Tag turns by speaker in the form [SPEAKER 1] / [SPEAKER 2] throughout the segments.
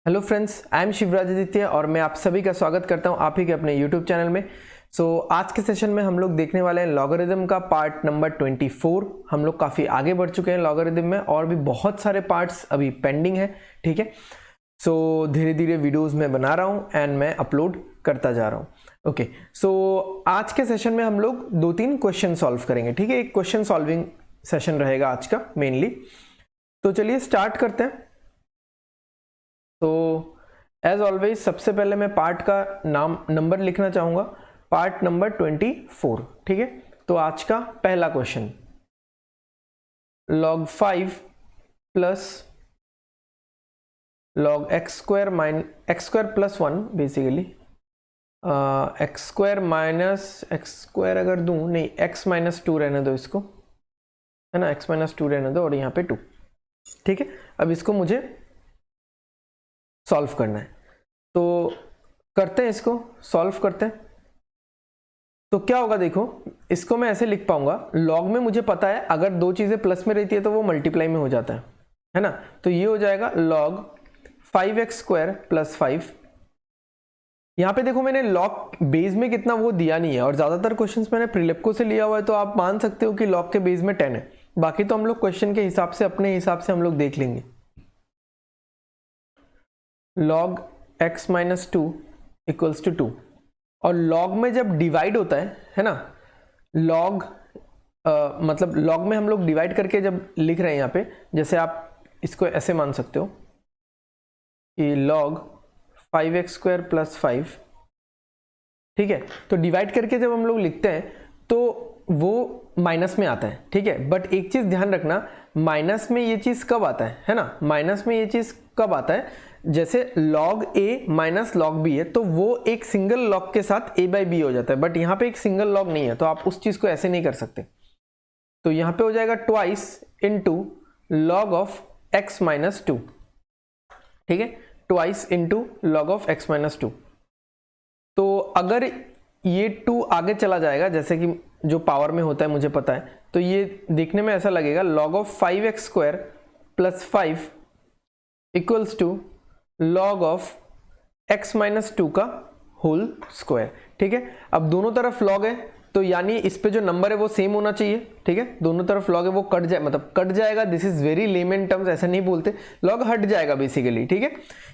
[SPEAKER 1] Hello friends, I am Shivraj Aditya और मैं आप सभी का स्वागत करता हूं आप ही के अपने यूट्यूब चैनल में। आज के सेशन में हम लोग देखने वाले हैं लॉगरिथम का पार्ट नंबर 24। हम लोग काफ़ी आगे बढ़ चुके हैं लॉगरिथम में और भी बहुत सारे पार्ट्स अभी पेंडिंग है। ठीक है, धीरे धीरे वीडियोज़ मैं बना रहा हूँ एंड मैं अपलोड करता जा रहा हूँ। ओके, आज के सेशन में हम लोग 2-3 क्वेश्चन सॉल्व करेंगे। ठीक है, एक क्वेश्चन सॉल्विंग सेशन रहेगा आज का मेनली। तो चलिए स्टार्ट करते हैं। तो एज ऑलवेज सबसे पहले मैं पार्ट का नंबर लिखना चाहूंगा, पार्ट नंबर 24। ठीक है, तो आज का पहला question, log 5 plus log x square plus 1 basically x square minus x square अगर दूं, नहीं x माइनस 2 रहने दो इसको, है ना, x माइनस 2 रहने दो और यहाँ पे 2। ठीक है, अब इसको मुझे सॉल्व करना है, तो करते हैं, इसको सॉल्व करते हैं। तो क्या होगा, देखो इसको मैं ऐसे लिख पाऊंगा, लॉग में मुझे पता है अगर दो चीजें प्लस में रहती है तो वो मल्टीप्लाई में हो जाता है ना। तो ये हो जाएगा log 5x स्क्वायर प्लस 5। यहाँ पे देखो मैंने लॉग बेस में कितना वो दिया नहीं है और ज्यादातर क्वेश्चंस मैंने प्रीलिप्को से लिया हुआ है, तो आप मान सकते हो कि लॉग के बेस में 10 है। बाकी तो हम लोग क्वेश्चन के हिसाब से अपने हिसाब से हम लोग देख लेंगे। log x minus 2 equals to 2, और log में जब डिवाइड होता है ना, log मतलब log में हम लोग डिवाइड करके जब लिख रहे हैं यहाँ पे, जैसे आप इसको ऐसे मान सकते हो कि log 5x स्क्वायर प्लस 5। ठीक है, तो डिवाइड करके जब हम लोग लिखते हैं तो वो माइनस में आता है। ठीक है, बट एक चीज ध्यान रखना, माइनस में ये चीज कब आता है ना, माइनस में ये चीज कब आता है, जैसे log a minus log b है तो वो एक सिंगल log के साथ a बाई बी हो जाता है, बट यहाँ पे एक सिंगल log नहीं है तो आप उस चीज को ऐसे नहीं कर सकते। तो यहाँ पे हो जाएगा twice into log of x minus 2। ठीक है, twice into log of x minus 2। तो अगर ये 2 आगे चला जाएगा, जैसे कि जो पावर में होता है मुझे पता है, तो ये देखने में ऐसा लगेगा log of 5x square plus 5 equals to log of x minus 2 का होल स्क्वायर। ठीक है, अब दोनों तरफ log है तो यानी इस पे जो नंबर है वो सेम होना चाहिए। ठीक है, दोनों तरफ log है वो कट जाए, मतलब कट जाएगा, this is very lemon terms, ऐसा नहीं बोलते, log हट जाएगा बेसिकली। ठीक है,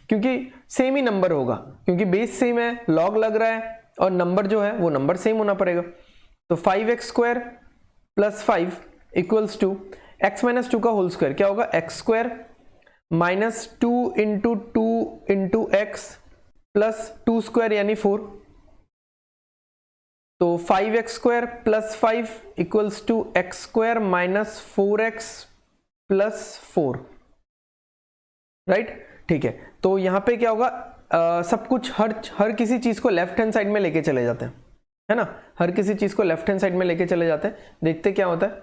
[SPEAKER 1] क्योंकि सेम ही नंबर होगा, क्योंकि बेस सेम है, log लग रहा है और नंबर जो है वो नंबर सेम होना पड़ेगा। तो 5x square plus 5 equals to x minus 2 का होल स्क्वायर, क्या होगा, x square minus 2 into x plus 2 square यानी 4। तो 5x square plus 5 equals to x square minus 4x plus 4, right. ठीक है, तो यहां पे क्या होगा, सब कुछ हर किसी चीज को लेफ्ट हैंड साइड में लेके चले जाते हैं, है ना, हर किसी चीज को लेफ्ट हैंड साइड में लेके चले जाते हैं। देखते क्या होता है,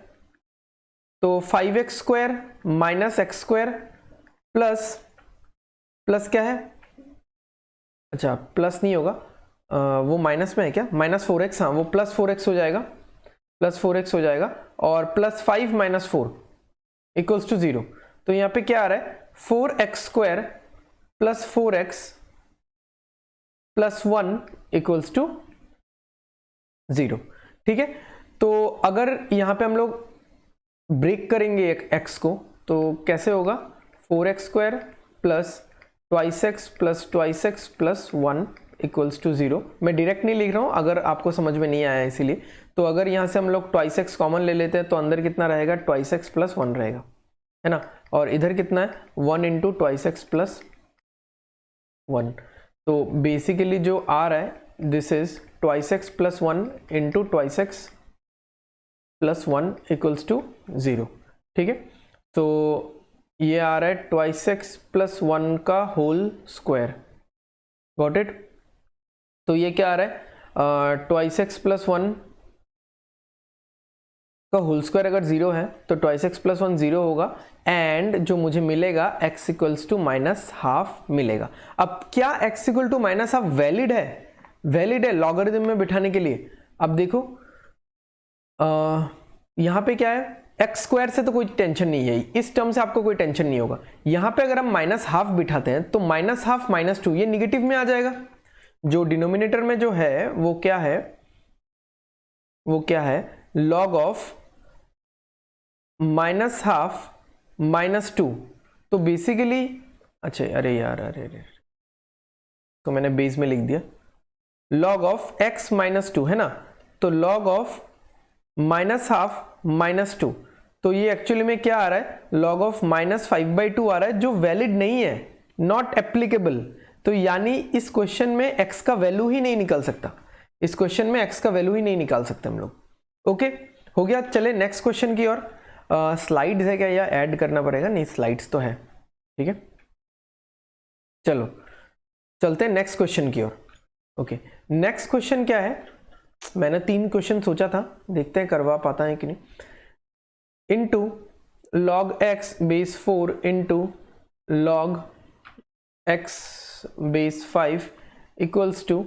[SPEAKER 1] तो 5x square minus x square plus क्या है, अच्छा प्लस नहीं होगा, वो माइनस में है क्या, माइनस 4x, हाँ वो प्लस 4x हो जाएगा, प्लस 4x हो जाएगा, और प्लस 5 माइनस 4 इक्वल्स टू 0। तो यहाँ पे क्या आ रहा है, 4x square plus 4x plus 1 equals to 0। ठीक है, तो अगर यहाँ पे हम लोग ब्रेक करेंगे x को तो कैसे होगा, 4x square plus twice x plus 1 equals to 0। मैं डायरेक्ट नहीं लिख रहा हूँ, अगर आपको समझ में नहीं आया इसीलिए। तो अगर यहाँ से हम लोग ट्वाइस एक्स कॉमन ले लेते हैं तो अंदर कितना रहेगा, ट्वाइस एक्स प्लस 1 रहेगा, है ना, और इधर कितना है, 1 इंटू ट्वाइस एक्स प्लस 1। तो बेसिकली जो आ रहा है this is twice x plus 1 into twice x plus 1 equals to 0। ठीक है, तो ये आ रहा है ट्वाइस एक्स प्लस 1 का होल स्क्वायर, गॉट इट। तो ये क्या आ रहा है, ट्वाइस एक्स प्लस 1 का होल स्क्वायर अगर 0 है तो ट्वाइस एक्स प्लस 1 0 होगा, एंड जो मुझे मिलेगा x equals to minus half मिलेगा। अब क्या x equal to minus half valid है, वैलिड है लॉगरिथम में बिठाने के लिए। अब देखो यहाँ पे क्या है, एक्स स्क्वायर से तो कोई टेंशन नहीं है, इस टर्म से आपको कोई टेंशन नहीं होगा। यहां पे अगर हम माइनस हाफ बिठाते हैं तो माइनस हाफ माइनस 2 ये निगेटिव में आ जाएगा। जो डिनोमिनेटर में जो है वो क्या है, वो क्या है, log of minus half minus 2। तो बेसिकली अच्छा अरे यार अरे तो मैंने बेस में लिख दिया, लॉग ऑफ x माइनस 2 है ना, तो log of minus half minus 2, तो ये एक्चुअली में क्या आ रहा है, लॉग ऑफ माइनस 5/2 आ रहा है, जो वैलिड नहीं है, नॉट एप्लीकेबल। तो यानी इस क्वेश्चन में x का वैल्यू ही नहीं निकल सकता, इस क्वेश्चन में x का वैल्यू ही नहीं निकाल सकते हम लोग। ओके हो गया, चले नेक्स्ट क्वेश्चन की ओर। स्लाइड्स है क्या या ऐड करना पड़ेगा, नहीं स्लाइड्स तो है, ठीक है। चलो चलते हैं नेक्स्ट क्वेश्चन की ओर। ओके नेक्स्ट क्वेश्चन क्या है, मैंने 3 क्वेश्चन सोचा था, देखते हैं करवा पाता है कि नहीं। Into log x base 4 into log x base 5 equals to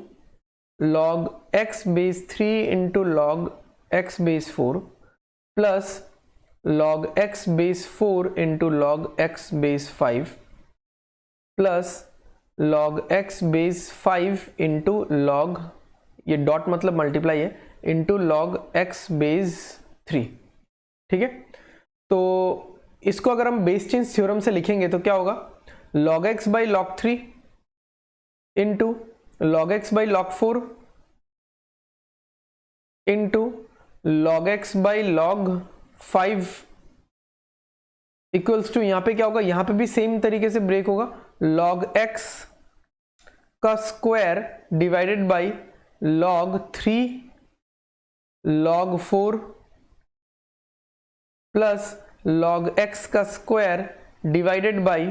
[SPEAKER 1] log x base 3 into log x base 4 plus log x base 4 into log x base 5 plus log x base 5 into log, ये dot मतलब multiply है, into log x base 3, ठीक है। तो इसको अगर हम base change theorem से लिखेंगे तो क्या होगा, log x by log 3 into log x by log 4 into log x by log 5 equals to, यहां पे क्या होगा, यहां पे भी सेम तरीके से ब्रेक होगा, log x का square divided by log 3 log 4 plus log x का square divided by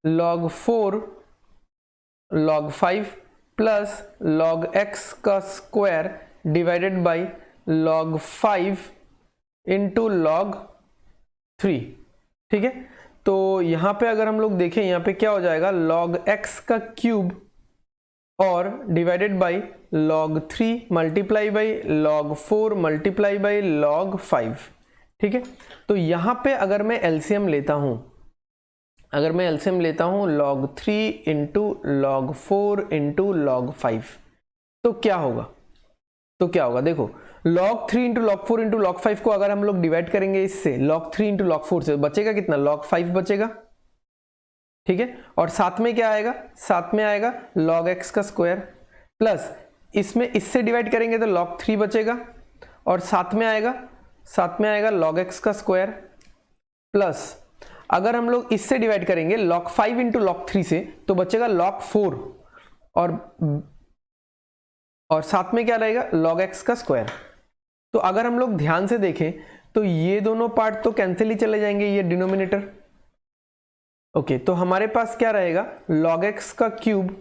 [SPEAKER 1] log 4 log 5 plus log x का square divided by log 5 into log 3, ठीक है। तो यहां पे अगर हम लोग देखें, यहां पे क्या हो जाएगा, log x का क्यूब और divided by log 3 multiply by log 4 multiply by log 5, ठीक है। तो यहां पे अगर मैं एलसीएम लेता हूं, log 3 into log 4 into log 5, तो क्या होगा, देखो log 3 into log 4 into log 5 को अगर हम लोग डिवाइड करेंगे इससे, log 3 इंटू log 4 से बचेगा कितना, log 5 बचेगा, ठीक है। और साथ में क्या आएगा, साथ में आएगा log x का स्क्वायर, प्लस इसमें इससे डिवाइड करेंगे तो log 3 बचेगा, और साथ में आएगा log x का स्क्वायर, प्लस अगर हम लोग इससे डिवाइड करेंगे log 5 इंटू log 3 से तो बचेगा log 4, और साथ में क्या रहेगा, log x का स्क्वायर। तो अगर हम लोग ध्यान से देखें तो ये दोनों पार्ट तो कैंसिल ही चले जाएंगे, ये डिनोमिनेटर। ओके तो हमारे पास क्या रहेगा, log x का cube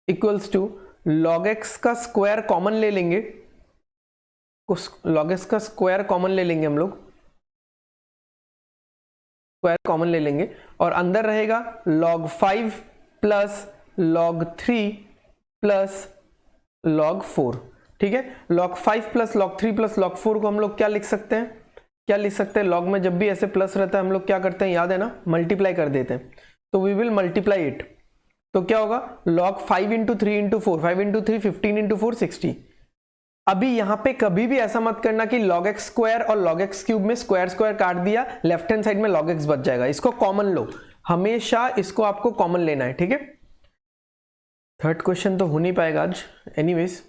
[SPEAKER 1] equals to log x का स्क्वायर कॉमन ले लेंगे, log x का स्क्वायर कॉमन ले लेंगे हम लोग, स्क्वायर कॉमन ले लेंगे, और अंदर रहेगा log 5 plus log 3 plus log 4, ठीक है। log 5 plus log 3 plus log 4 को हम लोग क्या लिख सकते हैं, लॉग में जब भी ऐसे प्लस रहता है हम लोग क्या करते हैं, याद है ना, मल्टीप्लाई कर देते हैं। तो वी विल मल्टीप्लाई इट, तो क्या होगा, log 5 into 3 into 4, 5 into 3 15 into 4 60। अभी यहां पे कभी भी ऐसा मत करना कि log x स्क्वायर और log x क्यूब में स्क्वायर काट दिया, लेफ्ट हैंड साइड में log x बच जाएगा, इसको कॉमन लो, हमेशा इसको आपको कॉमन लेना है, ठीक है। थर्ड क्वेश्चन तो हो नहीं पाएगा आज, एनीवेज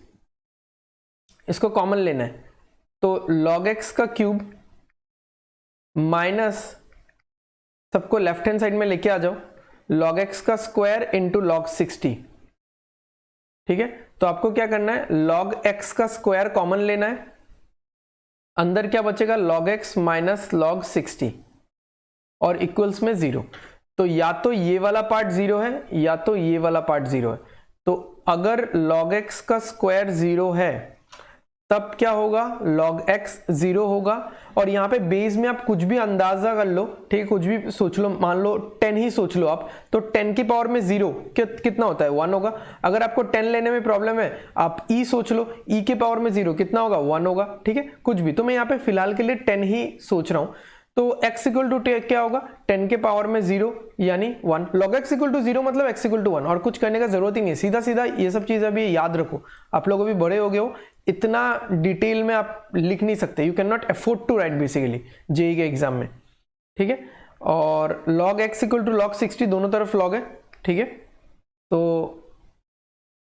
[SPEAKER 1] इसको कॉमन लेना है, तो log x का क्यूब माइनस, सबको लेफ्ट हैंड साइड में लेके आ जाओ, log x का स्क्वायर इंटू log 60, ठीक है। तो आपको क्या करना है, log x का स्क्वायर कॉमन लेना है, अंदर क्या बचेगा, log x माइनस log 60 और इक्वल्स में 0। तो या तो ये वाला पार्ट 0 है या तो ये वाला पार्ट 0 है। तो अगर log x का स्क्वायर 0 है तब क्या होगा, log x 0 होगा। और यहाँ पे बेस में आप कुछ भी अंदाजा कर लो, ठीक है, कुछ भी सोच लो, मान लो 10 ही सोच लो आप, तो 10 की पावर में 0 कितना होता है, 1 होगा। अगर आपको 10 लेने में प्रॉब्लम है, आप e सोच लो, e के पावर में 0 कितना होगा, 1 होगा, ठीक है, कुछ भी। तो मैं यहाँ पे फिलहाल के लिए 10 ही सोच रहा हूँ। तो x इक्वल टू क्या होगा, 10 के पावर में 0 यानी 1। log x इक्वल टू 0 मतलब x इक्वल टू 1, और कुछ करने का जरूरत ही नहीं है, सीधा सीधा ये सब चीज़ अभी याद रखो। आप लोग अभी बड़े हो गए हो, इतना डिटेल में आप लिख नहीं सकते, you can not afford to write basically JEE के एग्जाम में, ठीक है। और log x equal to log 60, दोनों तरफ log है, ठीक है, तो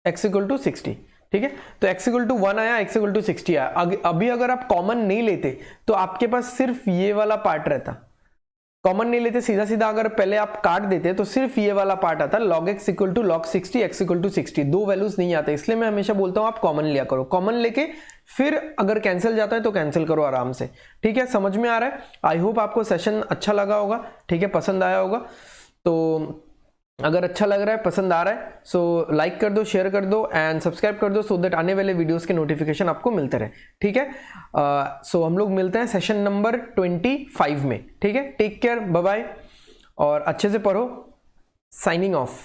[SPEAKER 1] x इक्वल टू 60, ठीक है। तो x इक्वल टू 1 आया, x इक्वल टू 60 आया। अभी अगर आप कॉमन नहीं लेते तो आपके पास सिर्फ ये वाला पार्ट रहता, कॉमन नहीं लेते, सीधा सीधा अगर पहले आप काट देते तो सिर्फ ये वाला पार्ट आता, log x equal to log 60, x equal to 60, दो वैल्यूज नहीं आते। इसलिए मैं हमेशा बोलता हूं आप कॉमन लिया करो, कॉमन लेके फिर अगर कैंसिल जाता है तो कैंसिल करो आराम से, ठीक है। समझ में आ रहा है? आई होप आपको सेशन अच्छा लगा होगा, ठीक है, पसंद आया होगा। तो अगर अच्छा लग रहा है, पसंद आ रहा है, सो लाइक कर दो, शेयर कर दो एंड सब्सक्राइब कर दो, सो दैट आने वाले वीडियोस के नोटिफिकेशन आपको मिलते रहे, ठीक है। सो हम लोग मिलते हैं सेशन नंबर 25 में, ठीक है। टेक केयर, बाय बाय, और अच्छे से पढ़ो। Signing off.